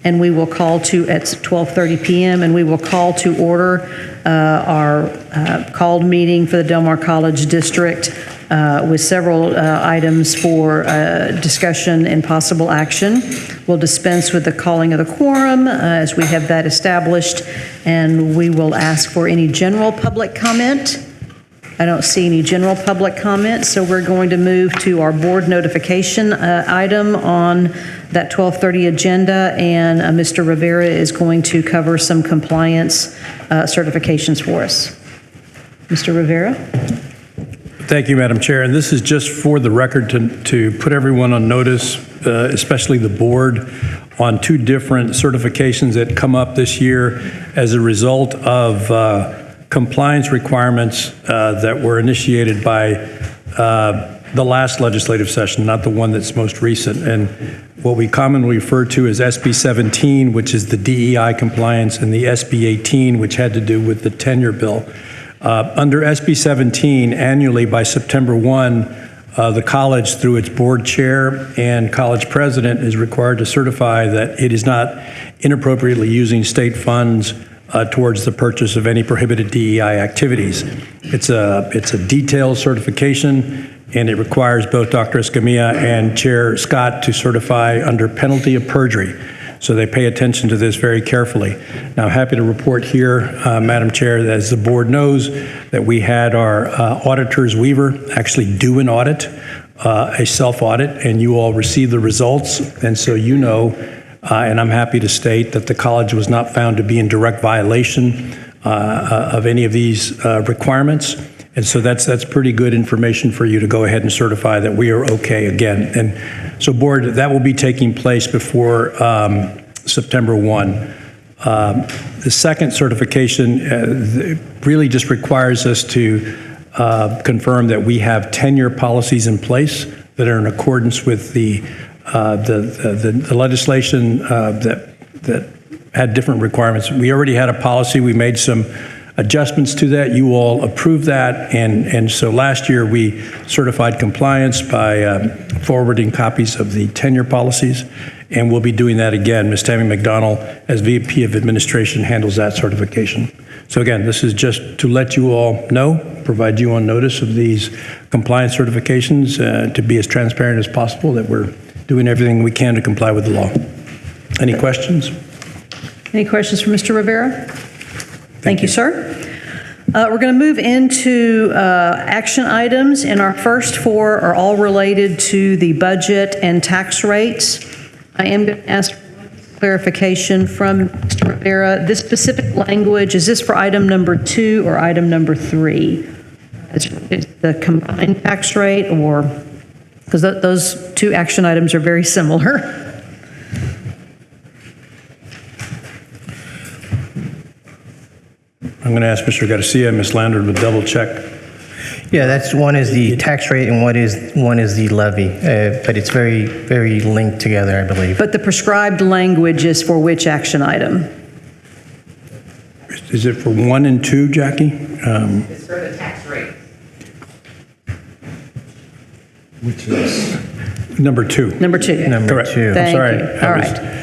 and we will call to, at 12:30 p.m., and we will call to order our called meeting for the Del Mar College District with several items for discussion and possible action. We'll dispense with the calling of the quorum as we have that established, and we will ask for any general public comment. I don't see any general public comment, so we're going to move to our board notification item on that 12:30 agenda, and Mr. Rivera is going to cover some compliance certifications for us. Mr. Rivera? Thank you, Madam Chair. And this is just for the record to put everyone on notice, especially the board, on two different certifications that come up this year as a result of compliance requirements that were initiated by the last legislative session, not the one that's most recent. And what we commonly refer to as SB 17, which is the DEI compliance, and the SB 18, which had to do with the tenure bill. Under SB 17, annually by September 1, the college, through its board chair and college president, is required to certify that it is not inappropriately using state funds towards the purchase of any prohibited DEI activities. It's a detailed certification, and it requires both Dr. Escamilla and Chair Scott to certify under penalty of perjury. So they pay attention to this very carefully. Now, I'm happy to report here, Madam Chair, that as the board knows, that we had our auditors, Weaver, actually do an audit, a self-audit, and you all received the results. And so you know, and I'm happy to state that the college was not found to be in direct violation of any of these requirements. And so that's pretty good information for you to go ahead and certify that we are okay again. And so, board, that will be taking place before September 1. The second certification really just requires us to confirm that we have tenure policies in place that are in accordance with the legislation that had different requirements. We already had a policy. We made some adjustments to that. You all approved that, and so last year we certified compliance by forwarding copies of the tenure policies, and we'll be doing that again. Ms. Tammy McDonald, as VP of Administration, handles that certification. So again, this is just to let you all know, provide you on notice of these compliance certifications, to be as transparent as possible that we're doing everything we can to comply with the law. Any questions? Any questions for Mr. Rivera? Thank you, sir. We're going to move into action items, and our first four are all related to the budget and tax rates. I am going to ask for clarification from Mr. Rivera. This specific language, is this for item number 2 or item number 3? Is the combined tax rate, or, because those two action items are very similar. I'm going to ask Mr. Garcia and Ms. Lander to double check. Yeah, that's one is the tax rate and one is the levy, but it's very, very linked together, I believe. But the prescribed language is for which action item? Is it for 1 and 2, Jackie? It's for the tax rate. Which is number 2. Number 2. Number 2. Thank I'm sorry. you. All right.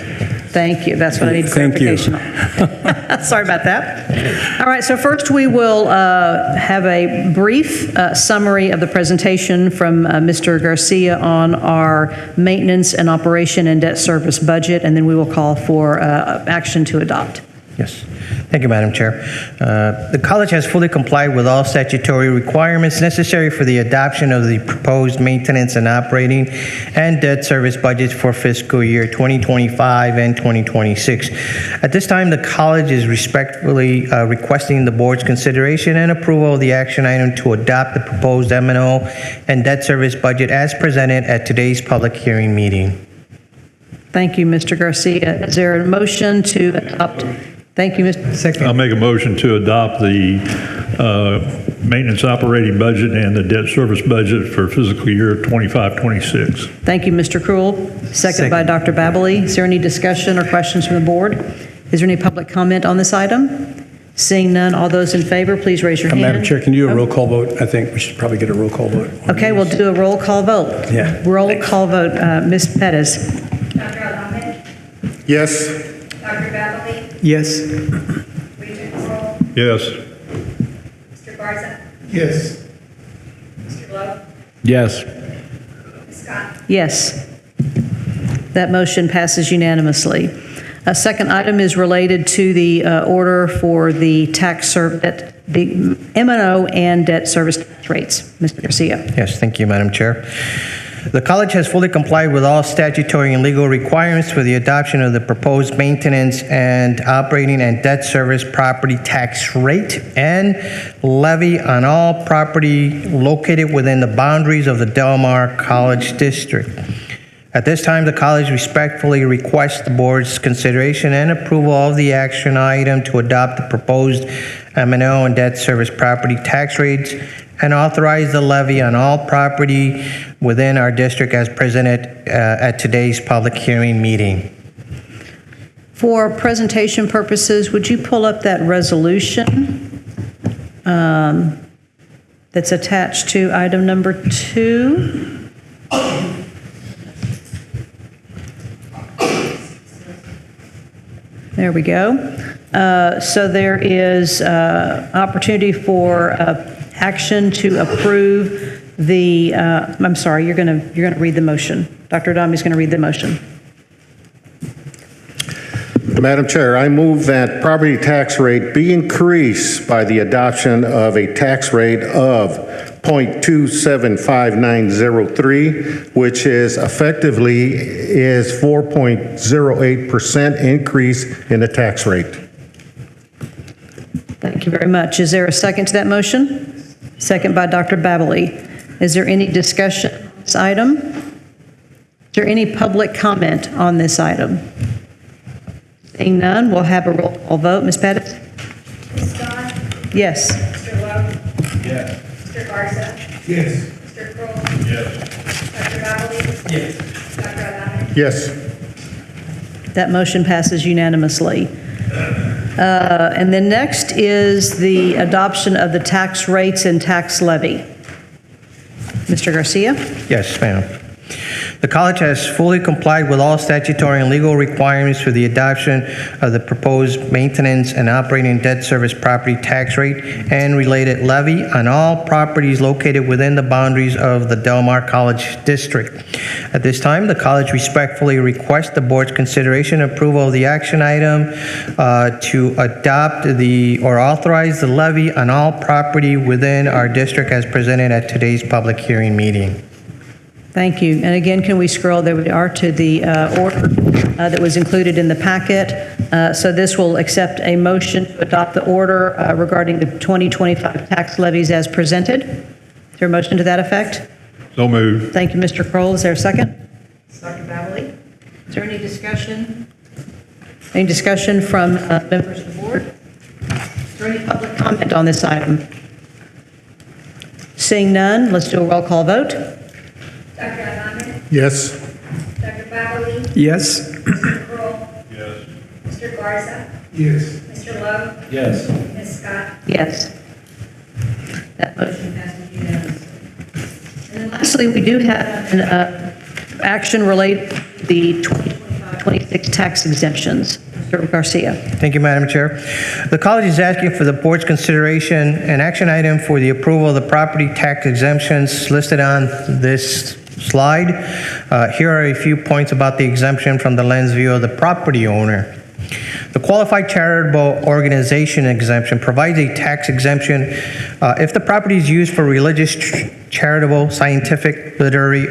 Thank you. That's what I need clarification on. Sorry about that. All right, so first we will have a brief summary of the presentation from Mr. Garcia on our maintenance and operation and debt service budget, and then we will call for action to adopt. Yes. Thank you, Madam Chair. The college has fully complied with all statutory requirements necessary for the adoption of the proposed maintenance and operating and debt service budgets for fiscal year 2025 and 2026. At this time, the college is respectfully requesting the board's consideration and approval of the action item to adopt the proposed M&O and debt service budget as presented at today's public hearing meeting. Thank you, Mr. Garcia. Is there a motion to adopt? Thank you, Mr. Second. I'll make a motion to adopt the maintenance operating budget and the debt service budget for fiscal year 25-26. Thank you, Mr. Krul. Second by Dr. Babley. Is there any discussion or questions from the board? Is there any public comment on this item? Seeing none, all those in favor, please raise your hand. Madam Chair, can you do a roll call vote? I think we should probably get a roll call vote. Okay, we'll do a roll call vote. Yeah. Roll call vote. Ms. Pettis. Yes. Dr. Beverly? Yes. Regent Earl? Yes. Mr. Garza? Yes. Mr. Lowe? Yes. Ms. Scott? Yes. That motion passes unanimously. A second item is related to the order for the the M&O and debt service tax rates. Mr. Garcia. Yes, thank you, Madam Chair. The college has fully complied with all statutory and legal requirements for the adoption of the proposed maintenance and operating and debt service property tax rate and levy on all property located within the boundaries of the Del Mar College District. At this time, the college respectfully requests the board's consideration and approval of the action item to adopt the proposed M&O and debt service property tax rates and authorize the levy on all property within our district as presented at today's public hearing meeting. For presentation purposes, would you pull up that resolution that's attached to item number 2? There we go. So there is opportunity for action to approve the, I'm sorry, you're going to read the motion. Dr. Adami's going to read the motion. Madam Chair, I move that property tax rate be increased by the adoption of a tax rate of 0.275903, which is effectively 4.08% increase in the tax rate. Thank you very much. Is there a second to that motion? Second by Dr. Babbely. Is there any discussion on this item? Is there any public comment on this item? Seeing none, we'll have a roll call vote. Ms. Pettis? Ms. Scott? Yes. Mr. Lowe? Yes. Mr. Garza? Yes. Mr. Kroll? Yes. Dr. Beverly? Yes. Dr. Adami? Yes. That motion passes unanimously. And then next is the adoption of the tax rates and tax levy. Mr. Garcia? Yes, ma'am. The college has fully complied with all statutory and legal requirements for the adoption of the proposed maintenance and operating debt service property tax rate and related levy on all properties located within the boundaries of the Del Mar College District. At this time, the college respectfully requests the board's consideration and approval of the action item to adopt or authorize the levy on all property within our district as presented at today's public hearing meeting. Thank you. And again, can we scroll, there we are, to the order that was included in the packet. So this will accept a motion to adopt the order regarding the 2025 tax levies as presented. Is there a motion to that effect? So moved. Thank you, Mr. Kroll. Is there a second? Dr. Beverly? Is there any discussion? Any discussion from members of the board? Is there any public comment on this item? Seeing none, let's do a roll call vote. Dr. Adami? Yes. Dr. Beverly? Yes. Mr. Kroll? Yes. Mr. Garza? Yes. Mr. Lowe? Yes. Ms. Scott? Yes. That motion passes unanimously. And then lastly, we do have an action related to the 2025-26 tax exemptions. Mr. Garcia. Thank you, Madam Chair. The college is asking for the board's consideration an action item for the approval of the property tax exemptions listed on this slide. Here are a few points about the exemption from the lens view of the property owner. The qualified charitable organization exemption provides a tax exemption if the property is used for religious, charitable, scientific, literary,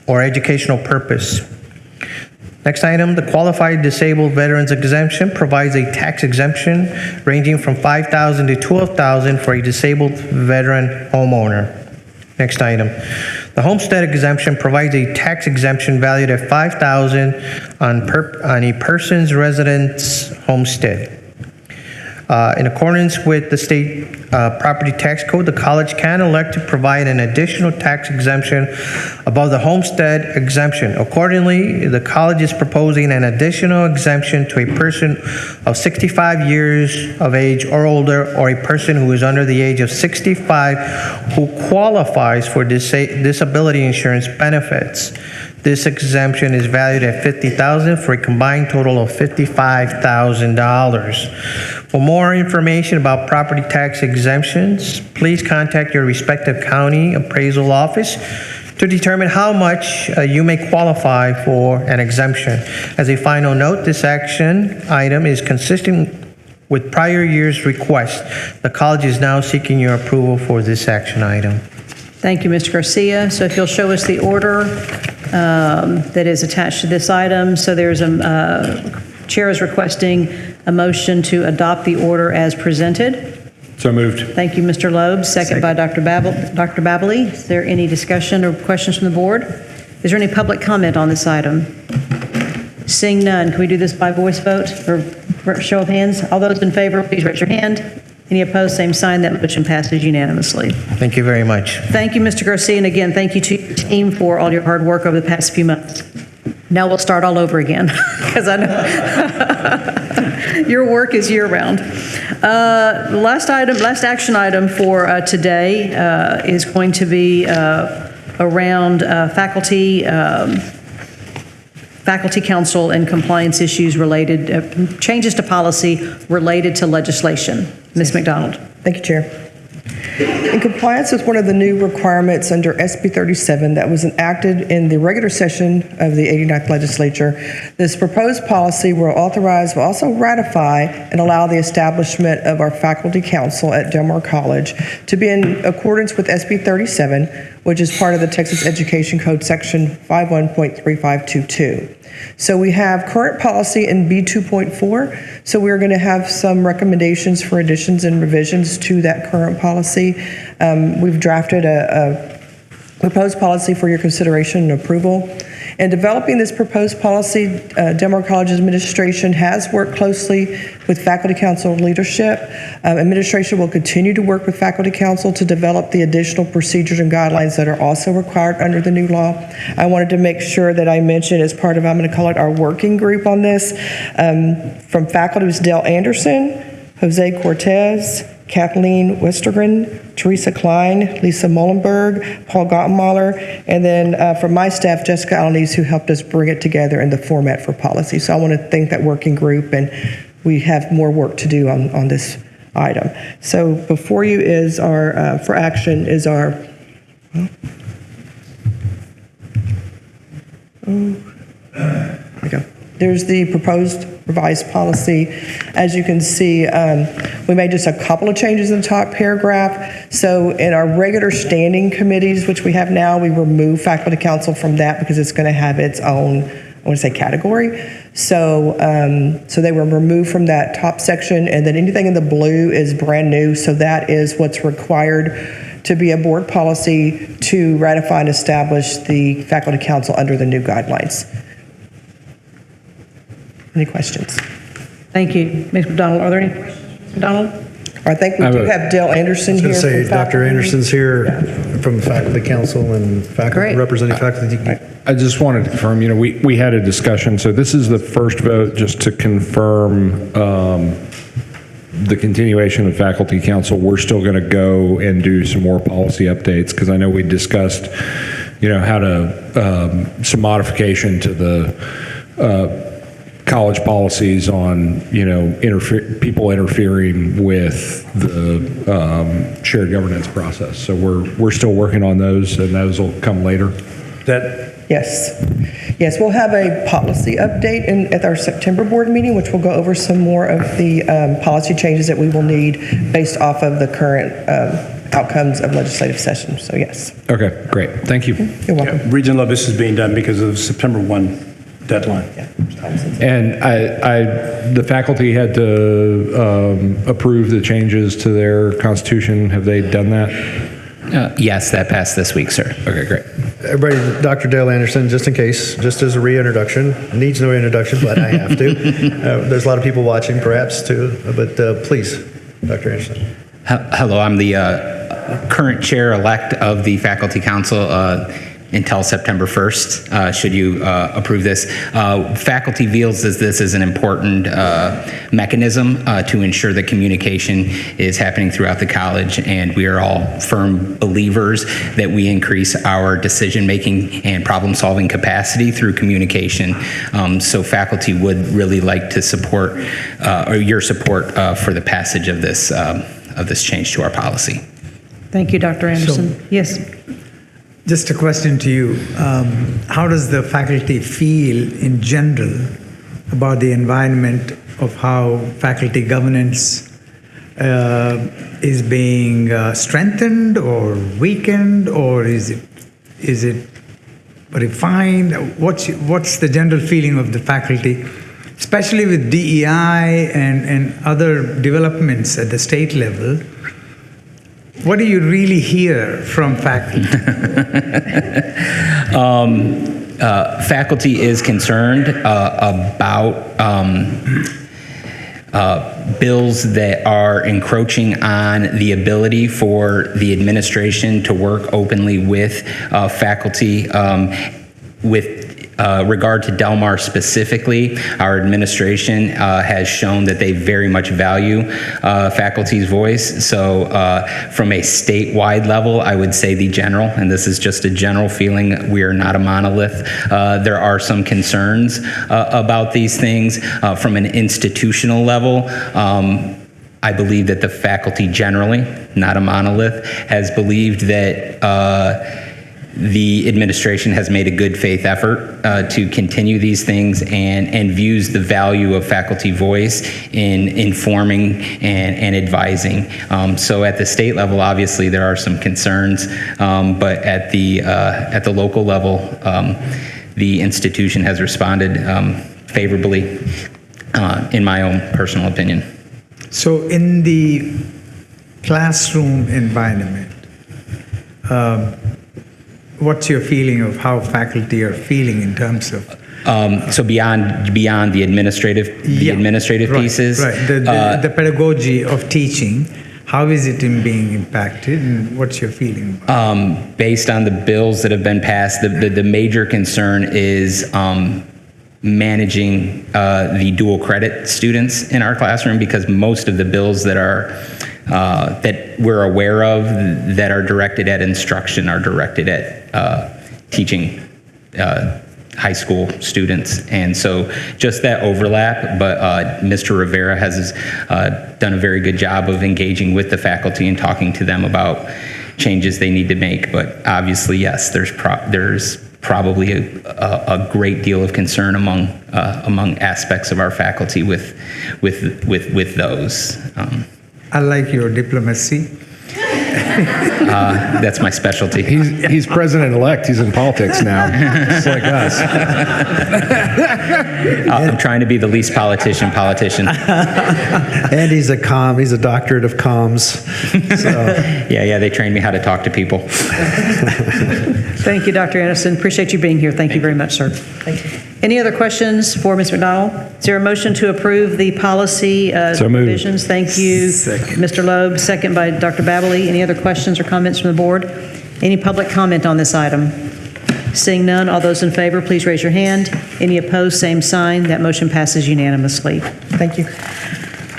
or educational purpose. Next item, the qualified disabled veterans exemption provides a tax exemption ranging from $5,000 to $12,000 for a disabled veteran homeowner. Next item, the homestead exemption provides a tax exemption valued at $5,000 on a person's residence homestead. In accordance with the state property tax code, the college can elect to provide an additional tax exemption above the homestead exemption. Accordingly, the college is proposing an additional exemption to a person of 65 years of age or older, or a person who is under the age of 65 who qualifies for disability insurance benefits. This exemption is valued at $50,000 for a combined total of $55,000. For more information about property tax exemptions, please contact your respective county appraisal office to determine how much you may qualify for an exemption. As a final note, this action item is consistent with prior year's request. The college is now seeking your approval for this action item. Thank you, Mr. Garcia. So if you'll show us the order that is attached to this item. So there's Chair is requesting a motion to adopt the order as presented. So moved. Thank you, Mr. Loeb. Second by Dr. Babbly. Is there any discussion or questions from the board? Is there any public comment on this item? Seeing none, can we do this by voice vote or show of hands? All those in favor, please raise your hand. Any opposed, same sign. That motion passes unanimously. Thank you very much. Thank you, Mr. Garcia, and again, thank you to your team for all your hard work over the past few months. Now we'll start all over again, because I know your work is year-round. Last action item for today is going to be around faculty council and compliance issues related, changes to policy related to legislation. Ms. McDonald. Thank you, Chair. In compliance with one of the new requirements under SB 37 that was enacted in the regular session of the 89th legislature, this proposed policy will also ratify and allow the establishment of our faculty council at Del Mar College to be in accordance with SB 37, which is part of the Texas Education Code section 51.3522. So we have current policy in B2.4. So we're going to have some recommendations for additions and revisions to that current policy. We've drafted a proposed policy for your consideration and approval. In developing this proposed policy, Del Mar College administration has worked closely with faculty council leadership. Administration will continue to work with faculty council to develop the additional procedures and guidelines that are also required under the new law. I wanted to make sure that I mentioned as part of, I'm going to call it our working group on this, from faculty was Dale Anderson, Jose Cortez, Kathleen Westergren, Teresa Klein, Lisa Mullenberg, Paul Gottenmaler, and then from my staff, Jessica Alaniz, who helped us bring it together in the format for policy. So I want to thank that working group, and we have more work to do on this item. So before you is our, for action is our, there we go. There's the proposed revised policy. As you can see, we made just a couple of changes in the top paragraph. So in our regular standing committees, which we have now, we remove faculty council from that because it's going to have its own, I want to say, category. So, so they were removed from that top section, and then anything in the blue is brand new. So that is what's required to be a board policy to ratify and establish the faculty council under the new guidelines. Any questions? Thank you, Ms. McDonald. Are there any questions, Ms. McDonald? I think we do have Dale Anderson here. I was going to say, from Dr. faculty. Anderson's here from the faculty council and faculty Great. representing faculty. I just wanted to confirm, we had a discussion, so this is the first vote just to confirm the continuation of faculty council. We're still going to go and do some more policy updates, because I know we discussed, how to, some modification to the college policies on, people interfering with the shared governance process. So we're still working on those, and those will come later. Yes, we'll have a policy update at our September board meeting, which will go over some more of the policy changes that we will need based off of the current outcomes of legislative session. So yes. Okay, great. Thank you. You're welcome. Region Love, this is being done because of September 1 deadline. Yeah. And the faculty had to approve the changes to their constitution. Have they done that? Yes, that passed this week, sir. Okay, great. Everybody, Dr. Dale Anderson, just in case, just as a reintroduction, needs no introduction, but I have to. There's a lot of people watching perhaps too, but please, Dr. Anderson. Hello, I'm the current chair-elect of the Faculty Council until September 1st, should you approve this. Faculty feels that this is an important mechanism to ensure that communication is happening throughout the college, and we are all firm believers that we increase our decision-making and problem-solving capacity through communication. So faculty would really like to support, or your support for the passage of this change to our policy. Thank you, Dr. Anderson. Yes. Just a question to you. How does the faculty feel in general about the environment of how faculty governance is being strengthened or weakened, or is it refined? What's the general feeling of the faculty, especially with DEI and other developments at the state level? What do you really hear from faculty? Faculty is concerned about bills that are encroaching on the ability for the administration to work openly with faculty. With regard to Del Mar specifically, our administration has shown that they very much value faculty's voice. So from a statewide level, I would say the general, and this is just a general feeling, we are not a monolith. There are some concerns about these things. From an institutional level, I believe that the faculty generally, not a monolith, has believed that the administration has made a good faith effort to continue these things and views the value of faculty voice in informing and advising. So at the state level, obviously there are some concerns, but at the local level, the institution has responded favorably, in my own personal opinion. So in the classroom environment, what's your feeling of how faculty are feeling in terms of? So beyond the administrative pieces, right? The pedagogy of teaching, how is it being impacted, and what's your feeling? Based on the bills that have been passed, the major concern is managing the dual credit students in our classroom, because most of the bills that we're aware of that are directed at instruction are directed at teaching high school students. And so just that overlap, but Mr. Rivera has done a very good job of engaging with the faculty and talking to them about changes they need to make. But obviously, yes, there's probably a great deal of concern among aspects of our faculty with those. I like your diplomacy. That's my specialty. He's president-elect. He's in politics now, just like us. I'm trying to be the least politician. And he's a doctorate of comms. So. Yeah, they trained me how to talk to people. Thank you, Dr. Anderson. Appreciate you being here. Thank you very much, sir. Thank you. Any other questions for Ms. McDonald? Is there a motion to approve the policy revisions? Thank you, Mr. Loeb. Second by Dr. Babbly. Any other questions or comments from the board? Any public comment on this item? Seeing none, all those in favor, please raise your hand. Any opposed, same sign. That motion passes unanimously. Thank you.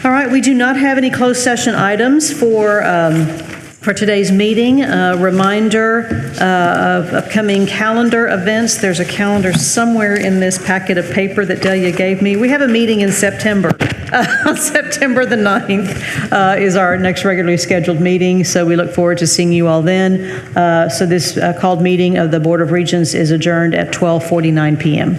All right, we do not have any closed session items for today's meeting. Reminder of upcoming calendar events. There's a calendar somewhere in this packet of paper that Delia gave me. We have a meeting in September. On September the 9th is our next regularly scheduled meeting, so we look forward to seeing you all then. So this called meeting of the Board of Regents is adjourned at 12:49 p.m.